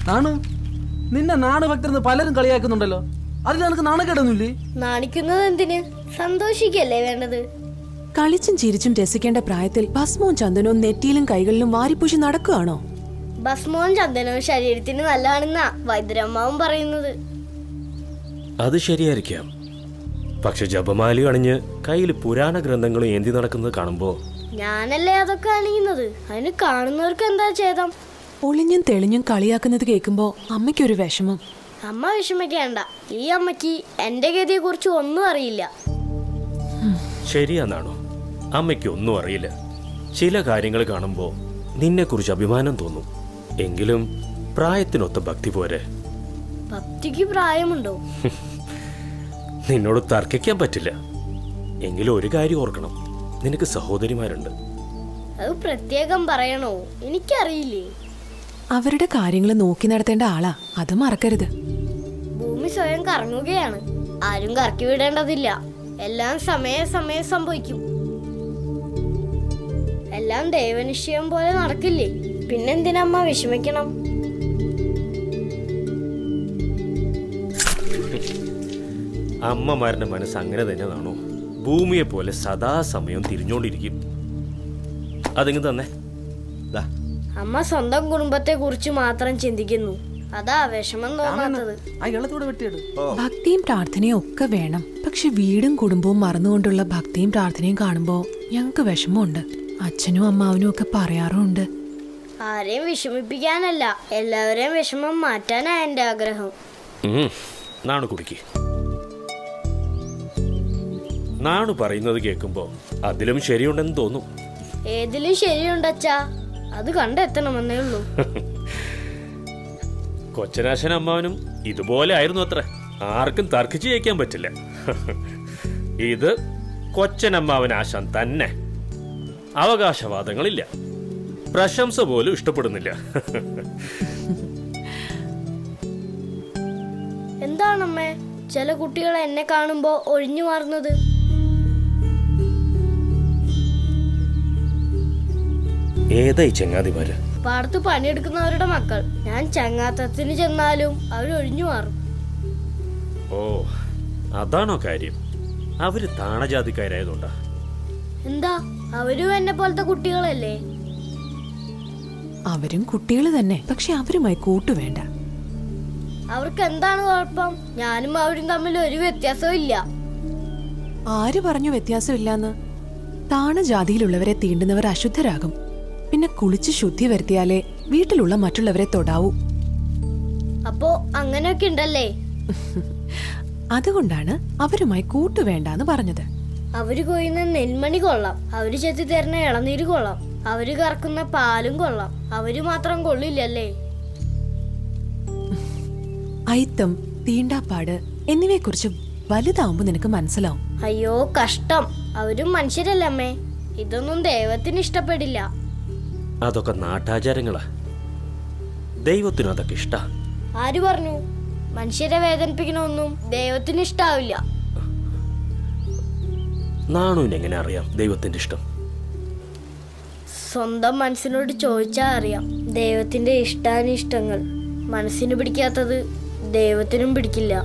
നാണു, നിന്നെ നാണഭക്തരെന്ന് പലരും കളിയാക്കുന്നുണ്ടല്ലോ. അതിൽ നിനക്ക് നാണക്കേടൊന്നുമില്ലേ? നാണിക്കുന്നത് എന്തിന്? സന്തോഷിക്കല്ലേ വേണ്ടത്. കളിച്ചും ചിരിച്ചും രസിക്കേണ്ട പ്രായത്തിൽ ഭസ്മവും ചന്ദനവും നെറ്റിയിലും കൈകളിലും വാരിപ്പൂശി നടക്കുകയാണോ? ഭസ്മവും ചന്ദനവും ശരീരത്തിന് നല്ലതാണെന്നാ വൈദ്യരമ്മാവും പറയുന്നത്. അത് ശരിയായിരിക്കാം. പക്ഷെ ജപമാലി അണിഞ്ഞ് കയ്യിൽ പുരാണ ഗ്രന്ഥങ്ങളും ഏന്തി നടക്കുന്നത് കാണുമ്പോ ഞാനല്ലേ അതൊക്കെ അണിയുന്നത്. അതിന് കാണുന്നവർക്ക് എന്താ ഛേദം? ഒളിഞ്ഞും തെളിഞ്ഞും കളിയാക്കുന്നത് കേൾക്കുമ്പോ അമ്മയ്ക്കൊരു വിഷമം. അമ്മ വിഷമിക്കേണ്ട. ഈ അമ്മയ്ക്ക് എന്റെ ഗതിയെ കുറിച്ച് ഒന്നും അറിയില്ല. ശരിയാണോ? അമ്മയ്ക്ക് ഒന്നും അറിയില്ല. ചില കാര്യങ്ങൾ കാണുമ്പോ നിന്നെ കുറിച്ച് അഭിമാനം തോന്നും. എങ്കിലും പ്രായത്തിനൊത്ത ഭക്തി പോരെ. ഭക്തിക്ക് പ്രായമുണ്ടോ? നിന്നോട് തർക്കിക്കാൻ പറ്റില്ല. എങ്കിലും ഒരു കാര്യം ഓർക്കണം, നിനക്ക് സഹോദരിമാരുണ്ട്. അത് പ്രത്യേകം പറയണോ? എനിക്കറിയില്ലേ. അവരുടെ കാര്യങ്ങൾ നോക്കി നടത്തേണ്ട ആളാ, അത് മറക്കരുത്. ഭൂമി സ്വയം കറങ്ങുകയാണ്. ആരും കറക്കി വിടേണ്ടതില്ല. എല്ലാം സമയം സംഭവിക്കും. എല്ലാം ദൈവനിശ്ചയം പോലെ നടക്കില്ലേ? പിന്നെന്തിനമ്മ വിഷമിക്കണം? അമ്മമാരുടെ മനസ്സ് അങ്ങനെ തന്നെയാണോ? ഭൂമിയെ പോലെ സദാസമയം തിരിഞ്ഞോണ്ടിരിക്കും. അതിങ്ങ് തന്നെ. അമ്മ സ്വന്തം കുടുംബത്തെ കുറിച്ച് മാത്രം ചിന്തിക്കുന്നു. അതാ വിഷമം തോന്നാത്തത്. ഭക്തിയും പ്രാർത്ഥനയും ഒക്കെ വേണം. പക്ഷെ വീടും കുടുംബവും മറന്നുകൊണ്ടുള്ള ഭക്തിയും പ്രാർത്ഥനയും കാണുമ്പോ ഞങ്ങക്ക് വിഷമമുണ്ട്. അച്ഛനും അമ്മാവനും ഒക്കെ പറയാറുണ്ട്. ആരെയും വിഷമിപ്പിക്കാനല്ല, എല്ലാവരെയും വിഷമം മാറ്റാനാ എന്റെ ആഗ്രഹം. നാണു കുടിക്ക്. നാണു പറയുന്നത് കേൾക്കുമ്പോ അതിലും ശരിയുണ്ടെന്ന് തോന്നും. ഏതിലും ശരിയുണ്ടച്ചാ, അത് കണ്ടെത്തണമെന്നേ ഉള്ളൂ. കൊച്ചനാശൻ അമ്മാവനും ഇതുപോലെ ആയിരുന്നു അത്ര. ആർക്കും തർക്കിച്ച് ജയിക്കാൻ പറ്റില്ല. ഇത് കൊച്ചനമ്മാവൻ ആശാൻ തന്നെ. അവകാശവാദങ്ങളില്ല, പ്രശംസ പോലും ഇഷ്ടപ്പെടുന്നില്ല. എന്താണമ്മേ ചില കുട്ടികൾ എന്നെ കാണുമ്പോ ഒഴിഞ്ഞു മാറുന്നത്? ഏതായി ചങ്ങാതിമാര്? പാടത്ത് പണിയെടുക്കുന്നവരുടെ മക്കൾ. ഞാൻ ചങ്ങാത്തത്തിന് ചെന്നാലും അവർ ഒഴിഞ്ഞു മാറും. ഓ, അതാണോ കാര്യം? അവര് താണജാതിക്കാരായതുകൊണ്ടാ? എന്താ, അവരും എന്നെ പോലത്തെ കുട്ടികളല്ലേ? അവരും കുട്ടികൾ തന്നെ, പക്ഷെ അവരുമായി കൂട്ടുവേണ്ട. അവർക്ക് എന്താണ് കുഴപ്പം? ഞാനും അവരും തമ്മിൽ ഒരു വ്യത്യാസവും ഇല്ല. ആര് പറഞ്ഞു വ്യത്യാസമില്ലാന്ന്? താണ ജാതിയിലുള്ളവരെ തീണ്ടുന്നവർ അശുദ്ധരാകും. പിന്നെ കുളിച്ച് ശുദ്ധി വരുത്തിയാലേ വീട്ടിലുള്ള മറ്റുള്ളവരെ തൊടാവൂ. അപ്പോ അങ്ങനെയൊക്കെ ഉണ്ടല്ലേ? അതുകൊണ്ടാണ് അവരുമായി കൂട്ടുവേണ്ടാന്ന് പറഞ്ഞത്. അവര് കൊയ്യുന്ന നെൽമണി കൊള്ളാം, അവര് ചെത്തി തരുന്ന ഇളനീര് കൊള്ളാം, അവര് കറക്കുന്ന പാലും കൊള്ളാം. അവര് മാത്രം കൊള്ളില്ലല്ലേ? അയിത്തം, തീണ്ടാപ്പാട് എന്നിവയെക്കുറിച്ച് വലുതാവുമ്പോ നിനക്ക് മനസ്സിലാവും. അയ്യോ കഷ്ടം. അവരും മനുഷ്യരല്ലേ? ഇതൊന്നും ദൈവത്തിന് ഇഷ്ടപ്പെടില്ല. അതൊക്കെ നാട്ടാചാരങ്ങളാ. ദൈവത്തിനും അതൊക്കെ ഇഷ്ടാ. ആര് പറഞ്ഞു? മനുഷ്യരെ വേദനിപ്പിക്കണമൊന്നും ദൈവത്തിന് ഇഷ്ടാവില്ല. നാണുവിന് എങ്ങനെ അറിയാം ദൈവത്തിന്റെ ഇഷ്ടം? സ്വന്തം മനസ്സിനോട് ചോദിച്ചാ അറിയാം ദൈവത്തിന്റെ ഇഷ്ടാനിഷ്ടങ്ങൾ. മനസ്സിന് പിടിക്കാത്തത് ദൈവത്തിനും പിടിക്കില്ല.